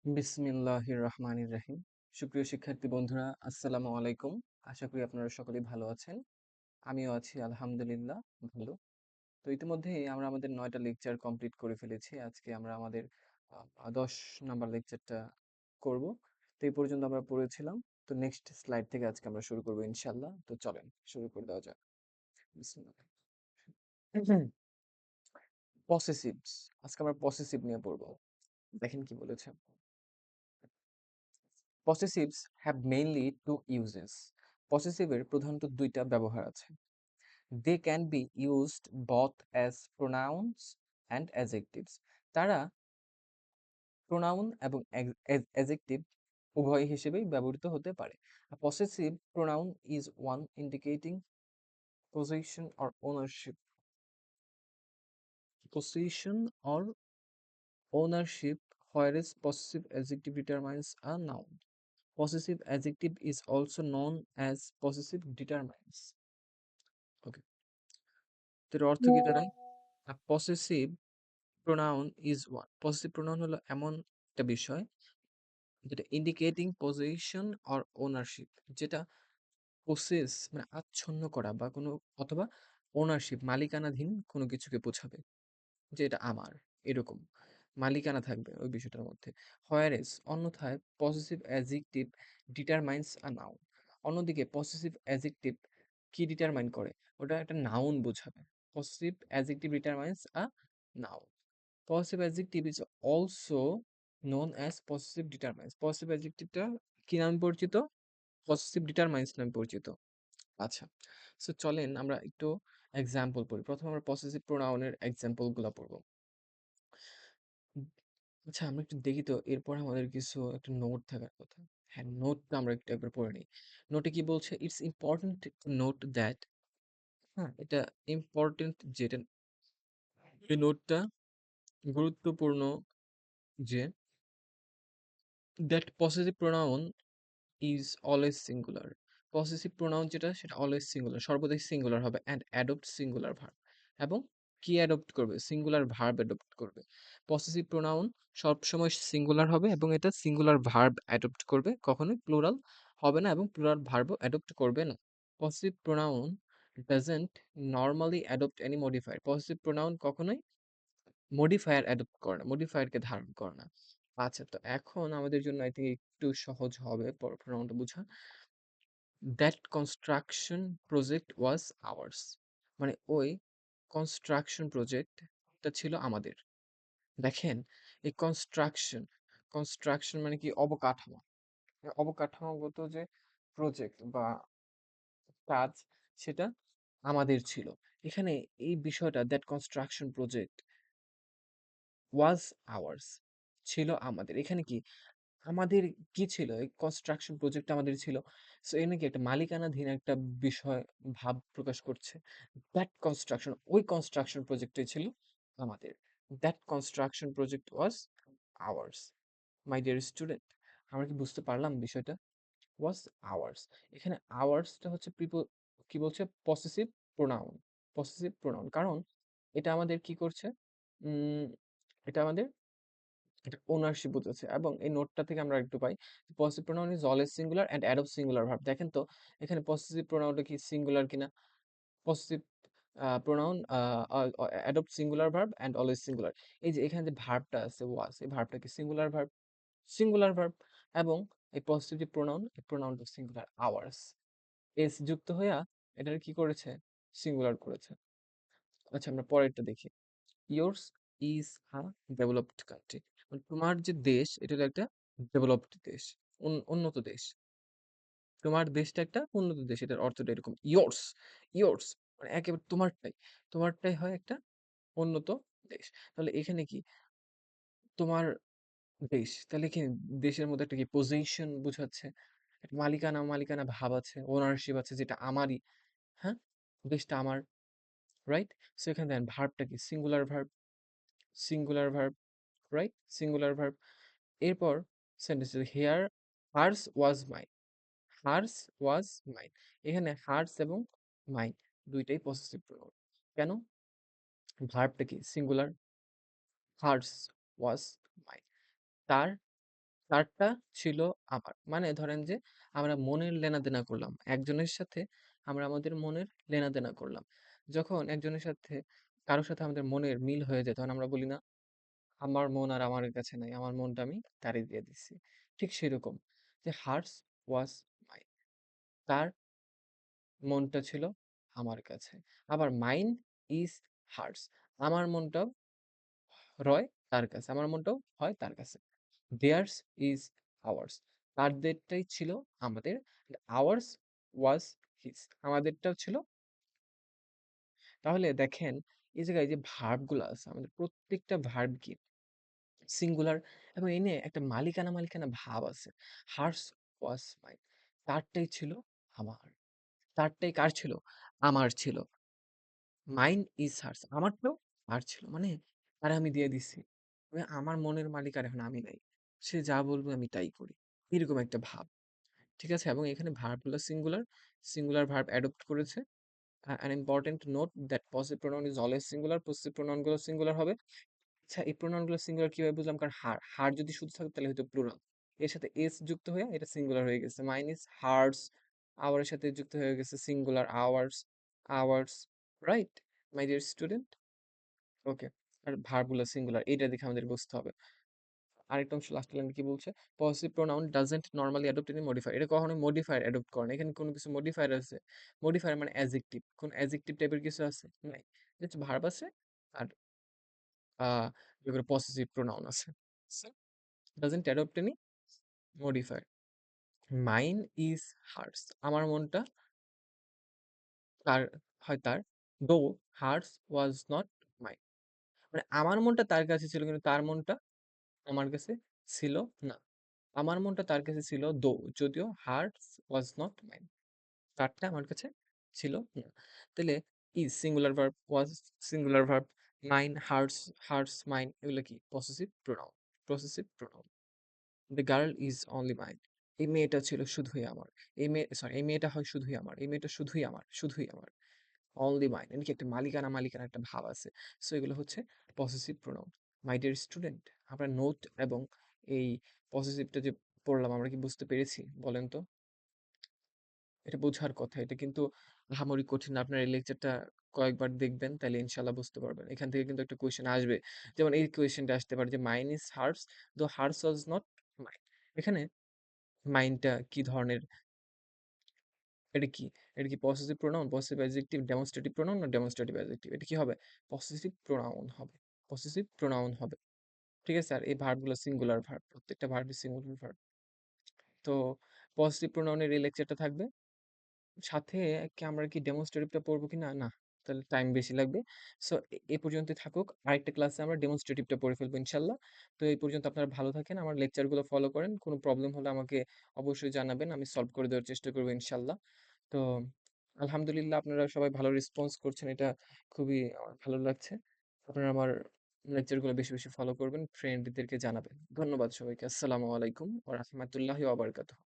বিসমিল্লাহির রহমানির রহিম। সুপ্রিয় শিক্ষার্থী বন্ধুরা, আসসালামু আলাইকুম। আশা করি আপনারা সকলেই ভালো আছেন। আমিও আছি আলহামদুলিল্লাহ ভালো। তো ইতিমধ্যেই আমরা আমাদের ৯টা লেকচার কমপ্লিট করে ফেলেছি। আজকে আমরা আমাদের ১০ নাম্বার লেকচারটা করব। তো এই পর্যন্ত আমরা পড়েছিলাম। তো নেক্সট স্লাইড থেকে আজকে আমরা শুরু করব ইনশাআল্লাহ। তো চলেন শুরু করে দেওয়া যাক। বিসমিল্লাহ। পসেসিভস। আজকে আমরা পসেসিভ নিয়ে পড়ব। দেখেন কি বলেছে। Possessives have mainly two uses. পসেসিভের প্রধানত দুইটা ব্যবহার আছে। They can be used both as pronouns and adjectives. তারা প্রোনাউন এবং অ্যাজেক্টিভ উভয় হিসেবেই ব্যবহৃত হতে পারে। A possessive pronoun is one indicating possession or ownership. Possession or ownership, whereas possessive adjective determines a noun. Possessive adjective is also known as possessive determinants. Okay. তো এর অর্থ কি দাঁড়ায়? A possessive pronoun is what? Possessive pronoun হলো এমন একটা বিষয় যেটা ইন্ডিকেটিং পজিশন অর ওনারশিপ, যেটা possess মানে আচ্ছন্ন করা বা কোনো অথবা ওনারশিপ মালিকানাধীন কোনো কিছুকে বোঝাবে, যে এটা আমার এরকম মালিকানা থাকবে ওই বিষয়টার মধ্যে। হোয়ারেস অন্যথায় possessive adjective determines a noun. অন্যদিকে পসেসিভ অ্যাজেক্টিভ কি ডিটারমাইন করে? ওটা একটা নাউন বোঝাবে। Possessive adjective determines a noun. Possessive adjective is also known as possessive determiners. Possessive অ্যাজেক্টিভটা কি নামে পরিচিত? পসেসিভ ডিটারমাইন্স নামে পরিচিত। আচ্ছা, সো চলেন আমরা একটু এক্সাম্পল পড়ি। প্রথমে আমরা পসেসিভ প্রোনাউনের এক্সাম্পল গুলা পড়বো। আচ্ছা, আমরা একটু দেখি তো এরপর আমাদের কিছু একটা নোট থাকার কথা। হ্যাঁ, নোটটা আমরা একটু একবার পড়ে নিই। নোটে কি বলছে? ইটস ইম্পর্টেন্ট নোট দ্যাট, হ্যাঁ, এটা ইম্পর্টেন্ট যেটা, এই নোটটা গুরুত্বপূর্ণ যে that possessive pronoun is always singular. Possessive pronoun যেটা সেটা অলওয়েজ সিঙ্গুলার, সর্বদাই সিঙ্গুলার হবে, অ্যান্ড অ্যাডপ্ট সিঙ্গুলার ভার্ব। এবং কি অ্যাডপ্ট করবে? সিঙ্গুলার ভার্ব অ্যাডপ্ট করবে। পসেসিভ প্রোনাউন সবসময় সিঙ্গুলার হবে এবং এটা সিঙ্গুলার ভার্ব অ্যাডপ্ট করবে, কখনোই প্লুরাল হবে না এবং প্লুরাল ভার্বও অ্যাডপ্ট করবে না। Possessive pronoun doesn't normally adopt any modifier. Possessive pronoun কখনোই মডিফায়ার অ্যাডপ্ট করে না, মডিফায়ারকে ধারণ করে না। আচ্ছা, তো এখন আমাদের জন্য আই থিঙ্ক একটু সহজ হবে প্রোনাউনটা বোঝা। That construction project was hours, মানে ওই কনস্ট্রাকশন প্রজেক্টটা ছিল আমাদের। দেখেন, এই কনস্ট্রাকশন, কনস্ট্রাকশন মানে কি? অবকাঠামো। অবকাঠামোগত যে প্রজেক্ট বা কাজ, সেটা আমাদের ছিল। এখানে এই বিষয়টা that construction project was hours, ছিল আমাদের। এখানে কি আমাদের কি ছিল? এই কনস্ট্রাকশন প্রজেক্ট আমাদের ছিল। সো এখানে কি একটা মালিকানাধীন একটা বিষয় ভাব প্রকাশ করছে। দ্যাট কনস্ট্রাকশন, ওই কনস্ট্রাকশন প্রজেক্টটাই ছিল আমাদের। That construction project was hours. My dear student, আমরা কি বুঝতে পারলাম বিষয়টা? ওয়াজ আওয়ার্স। এখানে আওয়ার্সটা হচ্ছে কি বলছে? Possessive pronoun. পসেসিভ প্রোনাউন, কারণ এটা আমাদের কি করছে? উম এটা আমাদের এটা ওনারশিপ বোঝাচ্ছে। এবং এই নোটটা থেকে আমরা একটু পাই possessive pronoun is always singular and adopt singular verb. দেখেন তো এখানে পসেসিভ প্রোনাউনটা কি সিঙ্গুলার কিনা? Possessive pronoun adopt singular verb and always singular. এই যে এখানে যে ভার্বটা আছে ওয়াজ, এই ভার্বটা কি সিঙ্গুলার ভার্ব? Singular verb. এবং এই পসেসিভ যে প্রোনাউন, এই প্রোনাউনটা সিঙ্গুলার আওয়ার্স। এস যুক্ত হইয়া এটার কি করেছে? সিঙ্গুলার করেছে। আচ্ছা, আমরা পরেরটা দেখি। yours is a developed country, মানে তোমার যে দেশ এটা হলো একটা ডেভেলপড দেশ, উন্নত দেশ। তোমার দেশটা একটা উন্নত দেশ, এটার অর্থটা এরকম। yours, yours মানে একেবারে তোমারটাই, তোমারটাই হয় একটা উন্নত দেশ। তাহলে এখানে কি তোমার দেশ, তাহলে কি দেশের মধ্যে একটা কি পজিশন বোঝাচ্ছে, একটা মালিকানা মালিকানা ভাব আছে, ওনারশিপ আছে, যেটা আমারই। হ্যাঁ, দেশটা আমার, রাইট? সো এখানে দেখেন ভার্বটা কি? Singular verb, singular verb, right? Singular verb. এরপর sentence here hers was mine, hers was mine. এখানে হার্স এবং মাইন দুইটাই পসেসিভ প্রোনাউন। কেন? ভার্বটা কি? সিঙ্গুলার। হার্স ওয়াজ মাইন, তার তারটা ছিল আমার। মানে ধরেন যে আমরা মনের লেনাদেনা করলাম। একজনের সাথে আমরা আমাদের মনের লেনাদেনা করলাম। যখন একজনের সাথে কারো সাথে আমাদের মনের মিল হয়ে যায় তখন আমরা বলি না, "আমার মন আর আমার কাছে নাই। আমার মনটা আমি তারে দিয়ে দিছি।" ঠিক সেরকম যে হার্স ওয়াজ মাইন। তার মনটা ছিল আমার কাছে। আবার মাইন ইজ হার্স। আমার মনটাও রয় তার কাছে। আমার মনটাও হয় তার কাছে। theirs is ours. তাদেরটাই ছিল আমাদের। ours was his. আমাদেরটাও ছিল। তাহলে দেখেন এই জায়গায় যে ভার্ব গুলো আছে আমাদের প্রত্যেকটা ভার্ব কি সিঙ্গুলার এবং এনে একটা মালিকানা মালিকানা ভাব আছে। hers was mine. তারটাই ছিল আমার। তারটাই কার ছিল? আমার ছিল। Mine is hers. আমারটাও তার ছিল। মানে তারে আমি দিয়ে দিছি। মানে আমার মনের মালিক আর এখন আমি নাই। সে যা বলবে আমি তাই করি। এরকম একটা ভাব। ঠিক আছে? এবং এখানে ভার্ব গুলো সিঙ্গুলার, সিঙ্গুলার ভার্ব অ্যাডপ্ট করেছে। an important note that possessive pronoun is always singular, possessive pronoun গুলো সিঙ্গুলার হবে। আচ্ছা এই pronoun গুলো সিঙ্গুলার কিভাবে বুঝলাম? কারণ হার যদি শুধু থাকতো তাহলে হয়তো প্লুরাল। এর সাথে s যুক্ত হয়ে এটা সিঙ্গুলার হয়ে গেছে। মাইন ইজ হার্স, আওয়ার এর সাথে যুক্ত হয়ে গেছে singular ours, ours, right? My dear student? Okay. আর ভার্ব গুলো সিঙ্গুলার এটা দেখে আমাদের বুঝতে হবে। আরেকটা অংশ লাস্ট লাইনে কি বলছে? Possessive pronoun doesn't normally adopt any modifier. এটা কখনোই মডিফায়ার অ্যাডপ্ট করে না। এখানে কোনো কিছু মডিফায়ার আছে। মডিফায়ার মানে অ্যাডজেক্টিভ। কোন অ্যাডজেক্টিভ টাইপের কিছু আছে? নাই। জাস্ট ভার্ব আছে আর আ এগুলো পসেসিভ প্রোনাউন আছে। So doesn't adopt any modifier. Mine is hers. আমার মনটা তার হয় তার। দো হার্স ওয়াজ নট মাইন। মানে আমার মনটা তার কাছে ছিল কিন্তু তার মনটা আমার কাছে ছিল না। আমার মনটা তার কাছে ছিল দো যদিও হার্টস ওয়াজ নট মাইন। তারটা আমার কাছে ছিল না। তাহলে is singular verb, was singular verb, mine, hers, hers, mine এগুলো কি possessive pronoun. Possessive pronoun. The girl is only mine. এই মেয়েটা ছিল শুধুই আমার। এই মেয়েটা হয় শুধুই আমার। এই মেয়েটা শুধুই আমার, শুধুই আমার। Only mine. এর কি একটা মালিকানা, মালিকানা একটা ভাব আছে। সো এগুলো হচ্ছে পসেসিভ প্রোনাউন। মাই ডিয়ার স্টুডেন্ট, আমরা নোট এবং এই পসেসিভটা যে পড়লাম আমরা কি বুঝতে পেরেছি? বলেন তো? এটা বোঝার কথা। এটা কিন্তু আহামরি কঠিন না। আপনার এই লেকচারটা কয়েকবার দেখবেন তাইলে ইনশাআল্লাহ বুঝতে পারবেন। এখান থেকে কিন্তু একটা কোয়েশ্চেন আসবে। যেমন এই কোয়েশ্চেনটা আসতে পারে যে মাইন ইজ হার্স দো হার্স ওয়াজ নট মাইন। এখানে মাইনটা কি ধরনের? এটা কি? এটা কি possessive pronoun, possessive adjective, demonstrative pronoun না ডেমনস্ট্রেটিভ অ্যাডজেক্টিভ? এটা কি হবে? পসেসিভ প্রোনাউন হবে। পসেসিভ প্রোনাউন হবে। ঠিক আছে? আর এই ভার্বগুলো সিঙ্গুলার ভার্ব। প্রত্যেকটা ভার্বই সিঙ্গুলার ভার্ব। তো পসেসিভ প্রোনাউনের এই লেকচারটা থাকবে। সাথে কি আমরা কি ডেমনস্ট্রেটিভটা পড়বো কিনা? না। তাহলে টাইম বেশি লাগবে। সো এ পর্যন্তই থাকুক। আরেকটা ক্লাসে আমরা ডেমনস্ট্রেটিভটা পড়ে ফেলবো ইনশাআল্লাহ। তো এই পর্যন্ত আপনারা ভালো থাকেন। আমার লেকচারগুলো ফলো করেন। কোনো প্রবলেম হলে আমাকে অবশ্যই জানাবেন। আমি সলভ করে দেওয়ার চেষ্টা করব ইনশাআল্লাহ। তো আলহামদুলিল্লাহ আপনারা সবাই ভালো রেসপন্স করছেন। এটা খুবই আমার ভালো লাগছে। আপনারা আমার লেকচারগুলো বেশি, বেশি ফলো করবেন। ফ্রেন্ডদেরকে জানাবেন। ধন্যবাদ সবাইকে। আসসালামু আলাইকুম ওয়া রাহমাতুল্লাহি ওয়া বারাকাতুহু।